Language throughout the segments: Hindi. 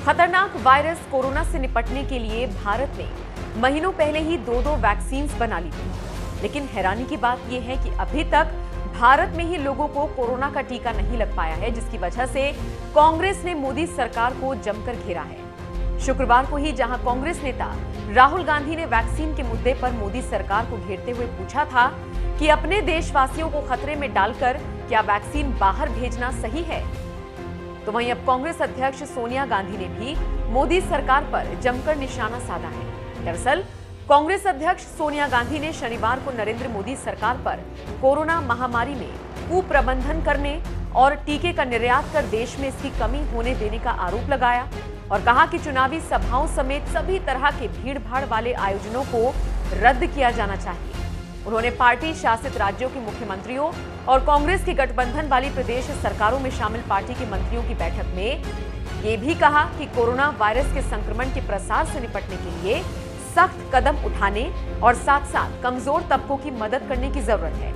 खतरनाक वायरस कोरोना से निपटने के लिए भारत ने महीनों पहले ही दो वैक्सीन बना ली थी। लेकिन हैरानी की बात यह है कि अभी तक भारत में ही लोगों को कोरोना का टीका नहीं लग पाया है, जिसकी वजह से कांग्रेस ने मोदी सरकार को जमकर घेरा है। शुक्रवार को ही जहां कांग्रेस नेता राहुल गांधी ने वैक्सीन के मुद्दे पर मोदी सरकार को घेरते हुए पूछा था कि अपने देशवासियों को खतरे में डालकर क्या वैक्सीन बाहर भेजना सही है, तो वहीं अब कांग्रेस अध्यक्ष सोनिया गांधी ने भी मोदी सरकार पर जमकर निशाना साधा है। दरअसल कांग्रेस अध्यक्ष सोनिया गांधी ने शनिवार को नरेंद्र मोदी सरकार पर कोरोना महामारी में कुप्रबंधन करने और टीके का निर्यात कर देश में इसकी कमी होने देने का आरोप लगाया और कहा कि चुनावी सभाओं समेत सभी तरह के भीड़-भाड़ वाले आयोजनों को रद्द किया जाना चाहिए। उन्होंने पार्टी शासित राज्यों के मुख्यमंत्रियों और कांग्रेस की गठबंधन वाली प्रदेश सरकारों में शामिल पार्टी के मंत्रियों की बैठक में ये भी कहा कि कोरोना वायरस के संक्रमण के प्रसार से निपटने के लिए सख्त कदम उठाने और साथ साथ कमजोर तबकों की मदद करने की जरूरत है।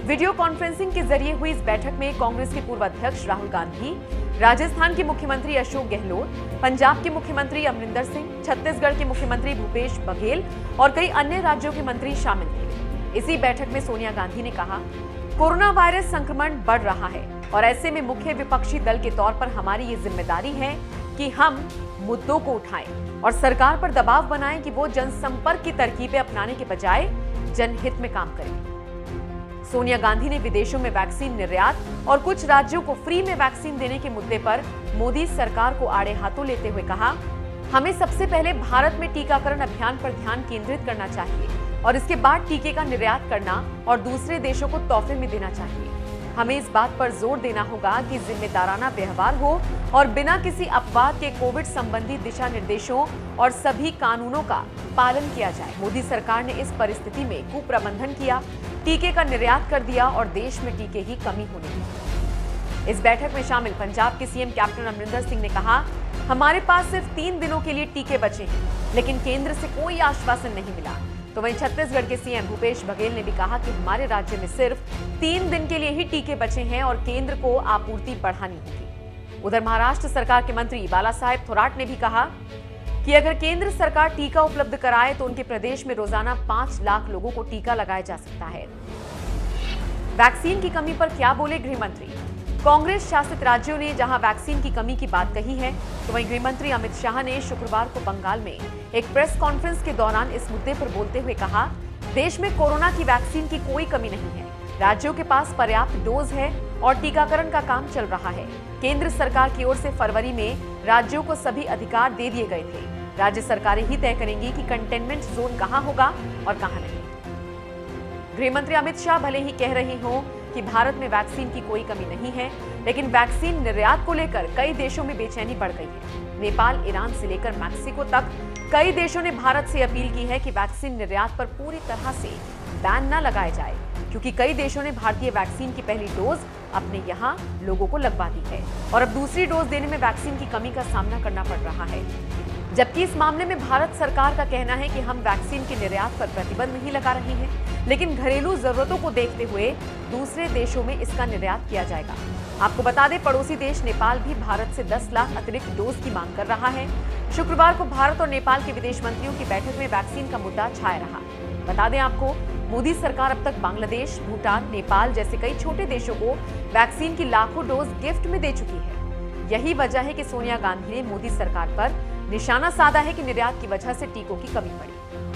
वीडियो कॉन्फ्रेंसिंग के जरिए हुई इस बैठक में कांग्रेस के पूर्व अध्यक्ष राहुल गांधी, राजस्थान के मुख्यमंत्री अशोक गहलोत, पंजाब के मुख्यमंत्री अमरिंदर सिंह, छत्तीसगढ़ के मुख्यमंत्री भूपेश बघेल और कई अन्य राज्यों के मंत्री शामिल थे। इसी बैठक में सोनिया गांधी ने कहा, कोरोना वायरस संक्रमण बढ़ रहा है और ऐसे में मुख्य विपक्षी दल के तौर पर हमारी ये जिम्मेदारी है कि हम मुद्दों को उठाएं और सरकार पर दबाव बनाएं कि वो जनसंपर्क की तरकीबें अपनाने के बजाय जनहित में काम करें। सोनिया गांधी ने विदेशों में वैक्सीन निर्यात और कुछ राज्यों को फ्री में वैक्सीन देने के मुद्दे पर मोदी सरकार को आड़े हाथों लेते हुए कहा, हमें सबसे पहले भारत में टीकाकरण अभियान पर ध्यान केंद्रित करना चाहिए और इसके बाद टीके का निर्यात करना और दूसरे देशों को तोहफे में देना चाहिए। हमें इस बात पर जोर देना होगा कि जिम्मेदाराना व्यवहार हो और बिना किसी अपवाद के कोविड संबंधी दिशा निर्देशों और सभी कानूनों का पालन किया जाए। मोदी सरकार ने इस परिस्थिति में कुप्रबंधन किया, टीके का निर्यात कर दिया और देश में टीके की कमी होने लगी। इस बैठक में शामिल पंजाब के सीएम कैप्टन अमरिंदर सिंह ने कहा, हमारे पास सिर्फ 3 दिनों के लिए टीके बचे हैं, लेकिन केंद्र से कोई आश्वासन नहीं मिला। तो वहीं छत्तीसगढ़ के सीएम भूपेश बघेल ने भी कहा कि हमारे राज्य में सिर्फ 3 दिन के लिए ही टीके बचे हैं और केंद्र को आपूर्ति बढ़ानी होगी। उधर महाराष्ट्र सरकार के मंत्री बालासाहेब थोराट ने भी कहा कि अगर केंद्र सरकार टीका उपलब्ध कराए तो उनके प्रदेश में रोजाना 5 लाख लोगों को टीका लगाया जा सकता है। वैक्सीन की कमी पर क्या बोले गृह मंत्री? कांग्रेस शासित राज्यों ने जहां वैक्सीन की कमी की बात कही है, तो वहीं गृह मंत्री अमित शाह ने शुक्रवार को बंगाल में एक प्रेस कॉन्फ्रेंस के दौरान इस मुद्दे पर बोलते हुए कहा, देश में कोरोना की वैक्सीन की कोई कमी नहीं है, राज्यों के पास पर्याप्त डोज है और टीकाकरण का काम चल रहा है। केंद्र सरकार की ओर से फरवरी में राज्यों को सभी अधिकार दे दिए गए थे। राज्य सरकारें ही तय करेंगी कि कंटेनमेंट जोन कहां होगा और कहां नहीं। गृह मंत्री अमित शाह भले ही कह रहे हों कि भारत में वैक्सीन की कोई कमी नहीं है, लेकिन वैक्सीन निर्यात को लेकर कई देशों में बेचैनी बढ़ गई है। नेपाल, ईरान से लेकर मैक्सिको तक कई देशों ने भारत से अपील की है कि वैक्सीन निर्यात पर पूरी तरह से बैन न लगाया जाए, क्योंकि कई देशों ने भारतीय वैक्सीन की पहली डोज अपने यहाँ लोगों को लगवा दी है और अब दूसरी डोज देने में वैक्सीन की कमी का सामना करना पड़ रहा है। जबकि इस मामले में भारत सरकार का कहना है कि हम वैक्सीन के निर्यात पर प्रतिबंध नहीं लगा रहे हैं, लेकिन घरेलू जरूरतों को देखते हुए दूसरे देशों में इसका निर्यात किया जाएगा। आपको बता दें, पड़ोसी देश नेपाल भी भारत से 10 लाख अतिरिक्त डोज की मांग कर रहा है। शुक्रवार को भारत और नेपाल के विदेश मंत्रियों की बैठक में वैक्सीन का मुद्दा छाया रहा। बता दें आपको, मोदी सरकार अब तक बांग्लादेश, भूटान, नेपाल जैसे कई छोटे देशों को वैक्सीन की लाखों डोज गिफ्ट में दे चुकी है। यही वजह है कि सोनिया गांधी ने मोदी सरकार पर निशाना साधा है कि निर्यात की वजह से टीकों की कमी पड़ी।